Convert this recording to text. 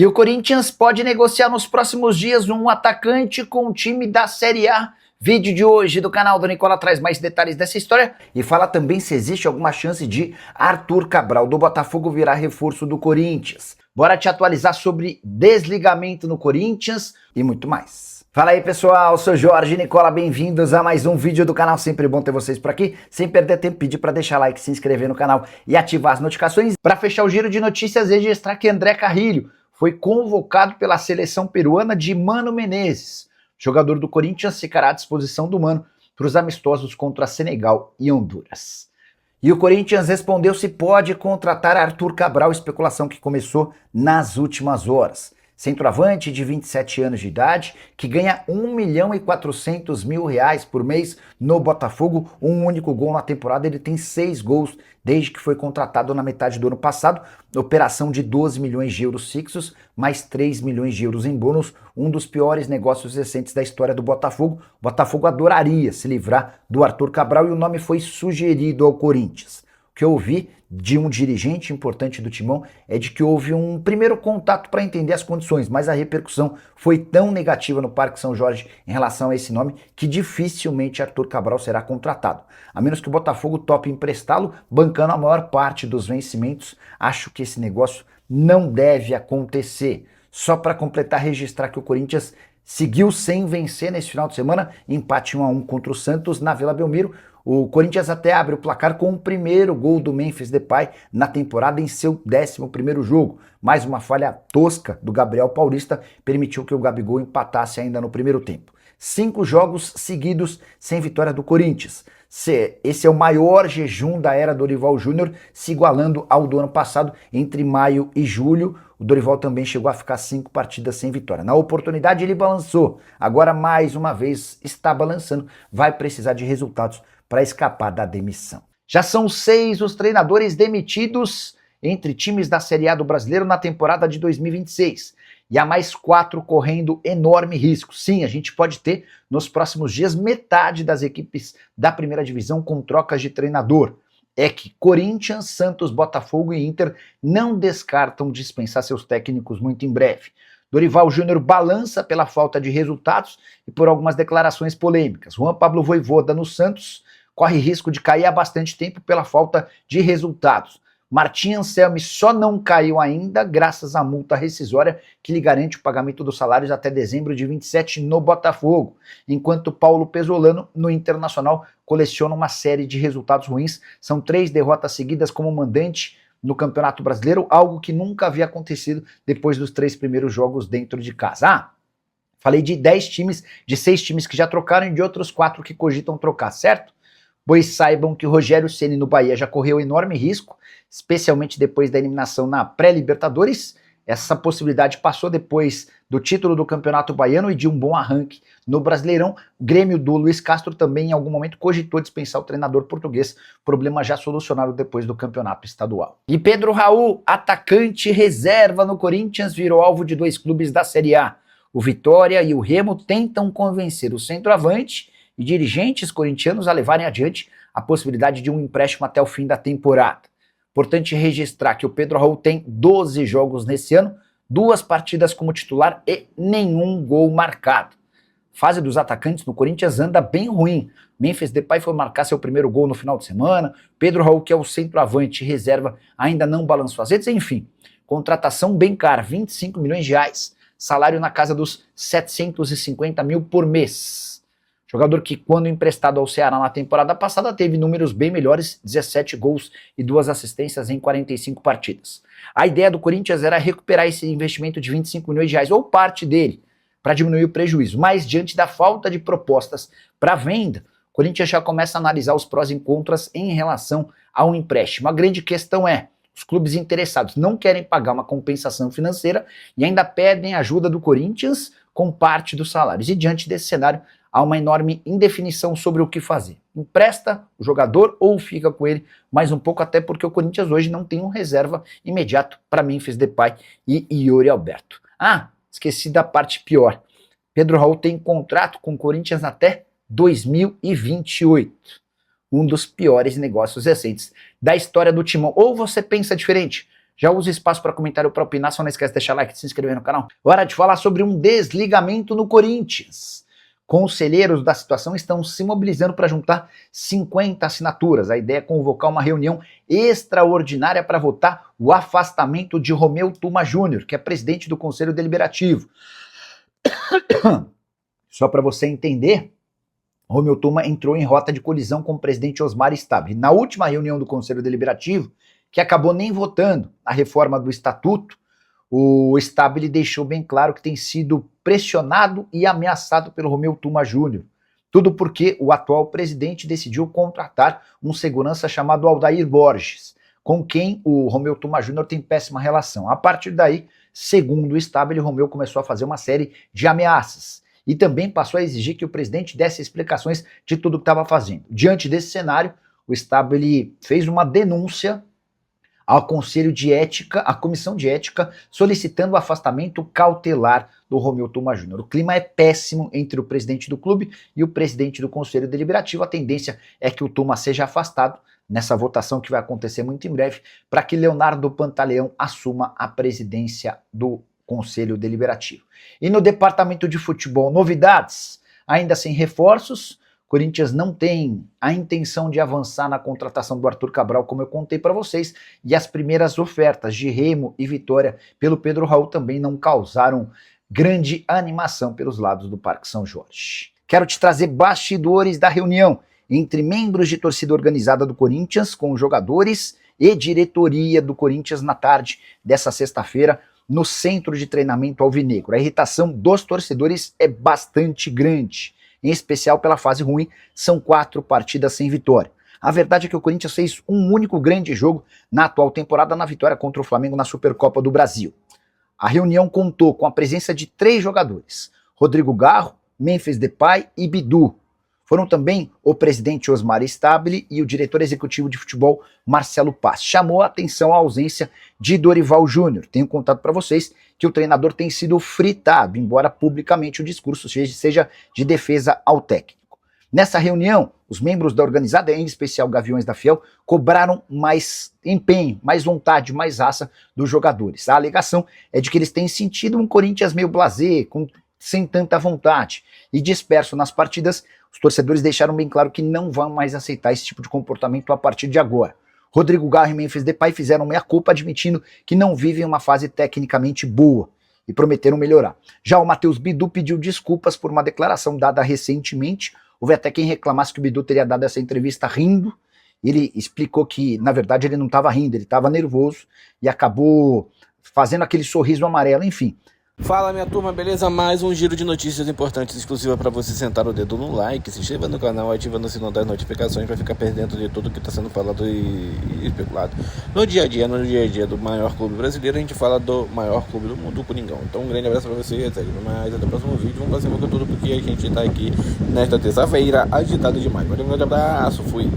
E o Corinthians pode negociar nos próximos dias um atacante com o time da Série A. Vídeo de hoje do canal do Nicola traz mais detalhes dessa história e fala também se existe alguma chance de Arthur Cabral do Botafogo virar reforço do Corinthians. Bora te atualizar sobre desligamento no Corinthians e muito mais. Fala aí pessoal, eu sou Jorge Nicola, bem-vindos a mais um vídeo do canal, sempre bom ter vocês por aqui. Sem perder tempo, pedir para deixar like, se inscrever no canal e ativar as notificações. Para fechar o giro de notícias, registrar que André Carrilho foi convocado pela seleção peruana de Mano Menezes. O jogador do Corinthians ficará à disposição do Mano para os amistosos contra Senegal e Honduras. E o Corinthians respondeu se pode contratar Arthur Cabral, especulação que começou nas últimas horas. Centroavante de 27 anos de idade, que ganha R$1.400.000 por mês no Botafogo, um único gol na temporada, ele tem 6 gols desde que foi contratado na metade do ano passado, operação de 12 milhões de euros fixos, mais 3 milhões de euros em bônus, um dos piores negócios recentes da história do Botafogo. O Botafogo adoraria se livrar do Arthur Cabral e o nome foi sugerido ao Corinthians. O que eu ouvi de um dirigente importante do Timão é de que houve um primeiro contato para entender as condições, mas a repercussão foi tão negativa no Parque São Jorge em relação a esse nome que dificilmente Arthur Cabral será contratado. A menos que o Botafogo tope emprestá-lo, bancando a maior parte dos vencimentos, acho que esse negócio não deve acontecer. Só para completar, registrar que o Corinthians seguiu sem vencer nesse final de semana, empate 1-1 contra o Santos na Vila Belmiro. O Corinthians até abre o placar com o primeiro gol do Memphis Depay na temporada em seu 11º jogo. Mais uma falha tosca do Gabriel Paulista permitiu que o Gabigol empatasse ainda no primeiro tempo. 5 jogos seguidos sem vitória do Corinthians. Esse é o maior jejum da era Dorival Júnior, se igualando ao do ano passado, entre maio e julho. O Dorival também chegou a ficar 5 partidas sem vitória. Na oportunidade ele balançou, agora mais uma vez está balançando, vai precisar de resultados para escapar da demissão. Já são 6 os treinadores demitidos entre times da Série A do Brasileiro na temporada de 2026. E há mais 4 correndo enorme risco. Sim, a gente pode ter nos próximos dias metade das equipes da primeira divisão com trocas de treinador. É que Corinthians, Santos, Botafogo e Inter não descartam dispensar seus técnicos muito em breve. Dorival Júnior balança pela falta de resultados e por algumas declarações polêmicas. Juan Pablo Vojvoda no Santos corre risco de cair há bastante tempo pela falta de resultados. Martim Anselmi só não caiu ainda graças à multa rescisória que lhe garante o pagamento dos salários até dezembro de 27 no Botafogo, enquanto Paulo Pesolano no Internacional coleciona uma série de resultados ruins. São 3 derrotas seguidas como mandante no Campeonato Brasileiro, algo que nunca havia acontecido depois dos 3 primeiros jogos dentro de casa. Falei de 10 times, de 6 times que já trocaram e de outros 4 que cogitam trocar, certo? Pois saibam que o Rogério Ceni no Bahia já correu enorme risco, especialmente depois da eliminação na pré-Libertadores. Essa possibilidade passou depois do título do Campeonato Baiano e de um bom arranque no Brasileirão. O Grêmio do Luiz Castro também em algum momento cogitou dispensar o treinador português, problema já solucionado depois do Campeonato Estadual. E Pedro Raul, atacante reserva no Corinthians, virou alvo de 2 clubes da Série A. O Vitória e o Remo tentam convencer o centroavante e dirigentes corintianos a levarem adiante a possibilidade de um empréstimo até o fim da temporada. Importante registrar que o Pedro Raul tem 12 jogos nesse ano, 2 partidas como titular e nenhum gol marcado. Fase dos atacantes no Corinthians anda bem ruim. Memphis Depay foi marcar seu primeiro gol no final de semana, Pedro Raul, que é o centroavante reserva, ainda não balançou as redes, enfim. Contratação bem cara, 25 milhões de reais, salário na casa dos 750 mil por mês. Jogador que, quando emprestado ao Ceará na temporada passada, teve números bem melhores, 17 gols e 2 assistências em 45 partidas. A ideia do Corinthians era recuperar esse investimento de 25 milhões de reais, ou parte dele, para diminuir o prejuízo. Mas, diante da falta de propostas para venda, o Corinthians já começa a analisar os prós e contras em relação ao empréstimo. A grande questão é, os clubes interessados não querem pagar uma compensação financeira e ainda pedem ajuda do Corinthians com parte dos salários. E diante desse cenário, há uma enorme indefinição sobre o que fazer. Empresta o jogador ou fica com ele mais um pouco, até porque o Corinthians hoje não tem um reserva imediato para Memphis Depay e Yuri Alberto. Esqueci da parte pior. Pedro Raul tem contrato com o Corinthians até 2028. Um dos piores negócios recentes da história do Timão. Ou você pensa diferente? Já usa espaço para comentário, para opinar, só não esquece de deixar like e se inscrever no canal. Hora de falar sobre um desligamento no Corinthians. Conselheiros da situação estão se mobilizando para juntar 50 assinaturas. A ideia é convocar uma reunião extraordinária para votar o afastamento de Romeu Tuma Júnior, que é presidente do Conselho Deliberativo. Só para você entender, Romeu Tuma entrou em rota de colisão com o presidente Osmar Stabile. Na última reunião do Conselho Deliberativo, que acabou nem votando a reforma do Estatuto, o Stabile deixou bem claro que tem sido pressionado e ameaçado pelo Romeu Tuma Júnior. Tudo porque o atual presidente decidiu contratar um segurança chamado Aldair Borges, com quem o Romeu Tuma Júnior tem péssima relação. A partir daí, segundo o Stabile, Romeu começou a fazer uma série de ameaças e também passou a exigir que o presidente desse explicações de tudo o que estava fazendo. Diante desse cenário, o Stabile fez uma denúncia ao Conselho de Ética, à Comissão de Ética, solicitando o afastamento cautelar do Romeu Tuma Júnior. O clima é péssimo entre o presidente do clube e o presidente do Conselho Deliberativo. A tendência é que o Tuma seja afastado nessa votação que vai acontecer muito em breve, para que Leonardo Pantaleão assuma a presidência do Conselho Deliberativo. E no departamento de futebol, novidades, ainda sem reforços. Corinthians não tem a intenção de avançar na contratação do Arthur Cabral, como eu contei para vocês, e as primeiras ofertas de Remo e Vitória pelo Pedro Raul também não causaram grande animação pelos lados do Parque São Jorge. Quero te trazer bastidores da reunião entre membros de torcida organizada do Corinthians com jogadores e diretoria do Corinthians na tarde dessa sexta-feira no centro de treinamento alvinegro. A irritação dos torcedores é bastante grande, em especial pela fase ruim, são 4 partidas sem vitória. A verdade é que o Corinthians fez um único grande jogo na atual temporada, na vitória contra o Flamengo na Supercopa do Brasil. A reunião contou com a presença de 3 jogadores, Rodrigo Garro, Memphis Depay e Bidu. Foram também o presidente Osmar Stabile e o diretor executivo de futebol Marcelo Paz. Chamou a atenção a ausência de Dorival Júnior. Tenho contado para vocês que o treinador tem sido fritado, embora publicamente o discurso seja de defesa ao técnico. Nessa reunião, os membros da organizada, em especial Gaviões da Fiel, cobraram mais empenho, mais vontade, mais raça dos jogadores. A alegação é de que eles têm sentido um Corinthians meio blasé, sem tanta vontade e disperso nas partidas. Os torcedores deixaram bem claro que não vão mais aceitar esse tipo de comportamento a partir de agora. Rodrigo Garro e Memphis Depay fizeram meia-culpa admitindo que não vivem uma fase tecnicamente boa e prometeram melhorar. Já o Matheus Bidu pediu desculpas por uma declaração dada recentemente. Houve até quem reclamasse que o Bidu teria dado essa entrevista rindo. Ele explicou que, na verdade, ele não estava rindo, ele estava nervoso e acabou fazendo aquele sorriso amarelo, enfim. Fala, minha turma, beleza? Mais um giro de notícias importantes exclusiva para você sentar o dedo no like, se inscreva no canal, ativando o sinal das notificações para ficar por dentro de tudo que está sendo falado e especulado. No dia a dia do maior clube brasileiro, a gente fala do maior clube do mundo, o Coringão. Então um grande abraço para você, segue mais, até o próximo vídeo, vamos fazer com tudo porque a gente está aqui nesta terça-feira agitado demais. Valeu, um grande abraço, fui!